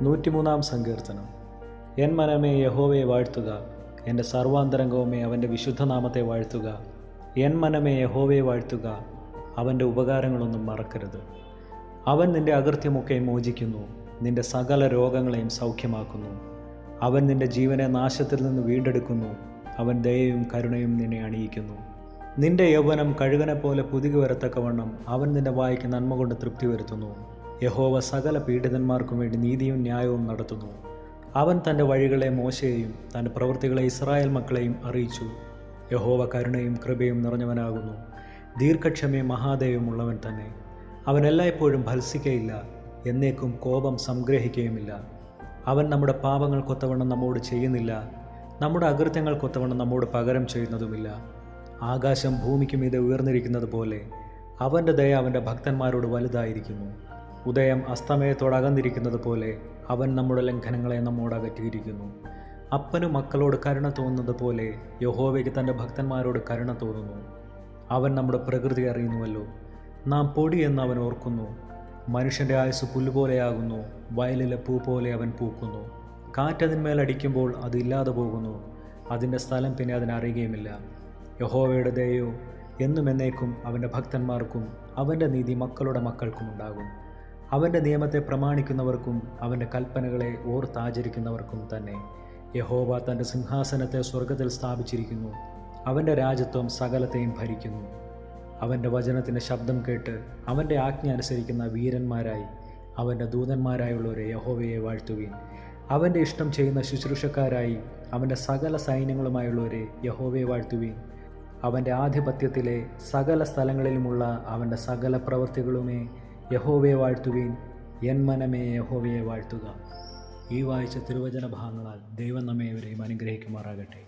103 സങ്കീർത്തനം. എൻ മനമേ യഹോവയെ വാഴ്ത്തുക, എൻ്റെ സർവാന്തരംഗവുമേ അവൻ്റെ വിശുദ്ധനാമത്തെ വാഴ്ത്തുക. എൻ മനമേ യഹോവയെ വാഴ്ത്തുക, അവൻ്റെ ഉപകാരങ്ങളൊന്നും മറക്കരുത്. അവൻ നിൻ്റെ അകൃത്യമൊക്കെ മോചിക്കുന്നു, നിൻ്റെ സകല രോഗങ്ങളെയും സൗഖ്യമാക്കുന്നു. അവൻ നിൻ്റെ ജീവനെ നാശത്തിൽ നിന്ന് വീണ്ടെടുക്കുന്നു, അവൻ ദയയും കരുണയും നിന്നെ അണിയിക്കുന്നു. നിൻ്റെ യൗവനം കഴുകനെപ്പോലെ പുതുകി വരത്തക്കവണ്ണം അവൻ നിൻ്റെ വായ്ക്ക് നന്മ കൊണ്ട് തൃപ്തി വരുത്തുന്നു. യഹോവ സകല പീഡിതന്മാർക്കും വേണ്ടി നീതിയും ന്യായവും നടത്തുന്നു. അവൻ തൻ്റെ വഴികളെ മോശയെയും തൻ്റെ പ്രവൃത്തികളെ ഇസ്രായേൽ മക്കളെയും അറിയിച്ചു. യഹോവ കരുണയും കൃപയും നിറഞ്ഞവനാകുന്നു, ദീർഘക്ഷമയും മഹാദയവും ഉള്ളവൻ തന്നെ. അവൻ എല്ലായ്പ്പോഴും ഭത്സിക്കയില്ല, എന്നേക്കും കോപം സംഗ്രഹിക്കുകയുമില്ല. അവൻ നമ്മുടെ പാപങ്ങൾക്കൊത്തവണ്ണം നമ്മോട് ചെയ്യുന്നില്ല, നമ്മുടെ അകൃത്യങ്ങൾക്കൊത്തവണ്ണം നമ്മോട് പകരം ചെയ്യുന്നതുമില്ല. ആകാശം ഭൂമിക്ക് മീതെ ഉയർന്നിരിക്കുന്നത് പോലെ അവൻ്റെ ദയ അവൻ്റെ ഭക്തന്മാരോട് വലുതായിരിക്കുന്നു. ഉദയം അസ്തമയത്തോടകന്നിരിക്കുന്നത് പോലെ അവൻ നമ്മുടെ ലംഘനങ്ങളെ നമ്മോട് അകറ്റിയിരിക്കുന്നു. അപ്പനും മക്കളോട് കരുണ തോന്നുന്നത് പോലെ യഹോവയ്ക്ക് തൻ്റെ ഭക്തന്മാരോട് കരുണ തോന്നുന്നു. അവൻ നമ്മുടെ പ്രകൃതി അറിയുന്നുവല്ലോ, നാം പൊടി എന്ന് അവൻ ഓർക്കുന്നു. മനുഷ്യൻ്റെ ആയുസ് പുല്ലുപോലെയാകുന്നു, വയലിലെ പൂ പോലെ അവൻ പൂക്കുന്നു. കാറ്റതിന്മേലടിക്കുമ്പോൾ അതില്ലാതെ പോകുന്നു, അതിൻ്റെ സ്ഥലം പിന്നെ അതിനറിയുകയുമില്ല. യഹോവയുടെ ദയയോ എന്നും എന്നേക്കും അവൻ്റെ ഭക്തന്മാർക്കും അവൻ്റെ നീതി മക്കളുടെ മക്കൾക്കും ഉണ്ടാകും. അവൻ്റെ നിയമത്തെ പ്രമാണിക്കുന്നവർക്കും അവൻ്റെ കൽപ്പനകളെ ഓർത്താചരിക്കുന്നവർക്കും തന്നെ. യഹോവ തൻ്റെ സിംഹാസനത്തെ സ്വർഗത്തിൽ സ്ഥാപിച്ചിരിക്കുന്നു, അവൻ്റെ രാജത്വം സകലത്തെയും ഭരിക്കുന്നു. അവൻ്റെ വചനത്തിൻ്റെ ശബ്ദം കേട്ട് അവൻ്റെ ആജ്ഞ അനുസരിക്കുന്ന വീരന്മാരായി അവൻ്റെ ദൂതന്മാരായുള്ളവരെ യഹോവയെ വാഴ്ത്തുവീൻ. അവൻ്റെ ഇഷ്ടം ചെയ്യുന്ന ശുശ്രൂഷക്കാരായി അവൻ്റെ സകല സൈന്യങ്ങളുമായുള്ളവരെ യഹോവയെ വാഴ്ത്തുവീൻ. അവൻ്റെ ആധിപത്യത്തിലെ സകല സ്ഥലങ്ങളിലുമുള്ള അവൻ്റെ സകല പ്രവൃത്തികളുമേ യഹോവയെ വാഴ്ത്തുവീൻ. എൻ മനമേ യഹോവയെ വാഴ്ത്തുക. ഈ വായിച്ച തിരുവചന ഭാഗങ്ങളാൽ ദൈവം നമ്മെ ഇവരെയും അനുഗ്രഹിക്കുമാറാകട്ടെ.